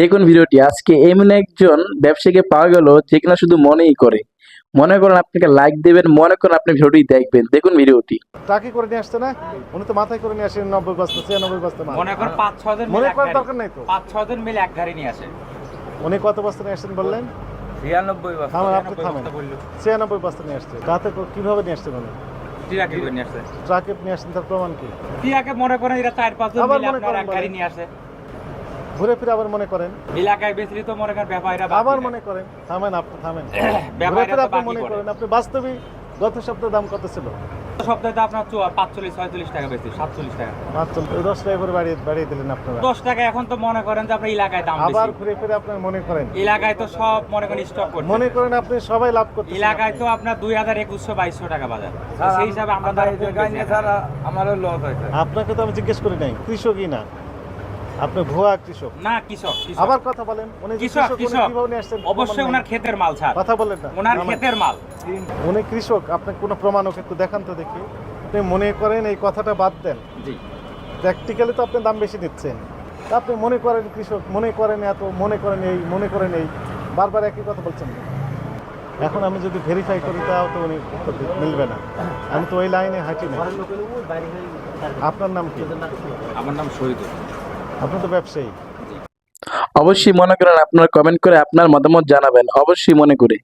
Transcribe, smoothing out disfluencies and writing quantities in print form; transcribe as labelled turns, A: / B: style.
A: দেখুন ভিডিওটি আজকে এমন একজন ব্যবসায়ীকে পাওয়া গেল যে কিনা শুধু মনেই করে। মনে করেন আপনাকে লাইক দেবেন, মনে করেন আপনি ভিডিওটি দেখবেন। দেখুন ভিডিওটি।
B: টাকি করে নিয়ে আসছে না, উনি তো মাথায় করে নিয়ে আসেন 90 বস্তা 96 বস্তা মাল।
C: মনে করেন 5-6 জন
B: মনে
C: মিলে
B: করার দরকার নাই তো।
C: 5-6 জন মিলে এক গাড়ি নিয়ে আসে।
B: উনি কত বস্তা নিয়ে আসছেন বললেন?
C: 93 বস্তা।
B: থামেন, আপনি থামেন। 96 বস্তা নিয়ে আসছে। তাতে কিভাবে নিয়ে আসছেন উনি?
C: ট্রাকে করে নিয়ে আসে।
B: ট্রাকে নিয়ে আসছেন, তার প্রমাণ কি?
C: ট্রাকে মনে করেন এরা 4-5 জন
B: আবার
C: মিলে
B: মনে
C: আপনার
B: করেন
C: এক গাড়ি
B: বলেন।
C: নিয়ে আসে।
B: ঘুরে ফিরে আবার মনে করেন,
C: এলাকায় বেশি তো মনে করেন ব্যাপারীরা
B: আবার মনে করেন। থামেন, আপনি থামেন। ঘুরে
C: ব্যাপারীরা
B: ফিরে
C: তো
B: আপনি
C: বাকি
B: মনে
C: করে।
B: করেন, আপনি বাস্তবে গত সপ্তাহে দাম কত ছিল?
C: সপ্তাহে তো আপনার 45-46 টাকা বেশি, 47 টাকা।
B: মাত্র 10 টাকা করে বাড়িয়ে দিলেন আপনারা।
C: 10 টাকা এখন তো মনে করেন যে আপনার এলাকায় দাম
B: আবার
C: বেশি।
B: ঘুরে ফিরে আপনার মনে করেন,
C: এলাকায় তো সব মনে করেন স্টক করছে।
B: মনে করেন আপনি সবাই লাভ করতেছেন।
C: এলাকায় তো আপনার 2000-2100-2200 টাকা বাজার। সেই হিসাবে আমরা তো আমারও লস হয়েছে।
B: আপনাকে তো আমি জিজ্ঞেস করি নাই, কৃষকই না, আপনি ভুয়া কৃষক।
C: না কৃষক, কৃষক।
B: আবার কথা বলেন, উনি যে
C: কৃষক,
B: কৃষক, উনি
C: কৃষক।
B: কিভাবে নিয়ে আসছেন?
C: অবশ্যই
B: প্রমাণ
C: ওনার
B: নাই।
C: ক্ষেতের মাল ছাড়।
B: কথা বলেন না।
C: ওনার
B: আমার-
C: ক্ষেতের মাল।
B: উনি কৃষক, আপনি কোনো প্রমাণ ওকে একটু দেখান তো দেখি। আপনি মনে করেন, এই কথাটা বাদ দেন।
C: জি।
B: প্র্যাকটিক্যালি তো আপনি দাম বেশি দিচ্ছেন। তা আপনি মনে করেন কৃষক, মনে করেন এত, মনে করেন এই, মনে করেন এই, বারবার একই কথা বলছেন। এখন আমি যদি ভেরিফাই করি তাও তো উনি উত্তর মিলবে না। আমি তো ওই লাইনে হাঁটি না। আপনার নাম কি?
C: আমার নাম শহীদুল।
B: আপনি তো ব্যবসায়ী।
A: অবশ্যই মনে করেন আপনারা কমেন্ট করে আপনার মতামত জানাবেন, অবশ্যই মনে করে।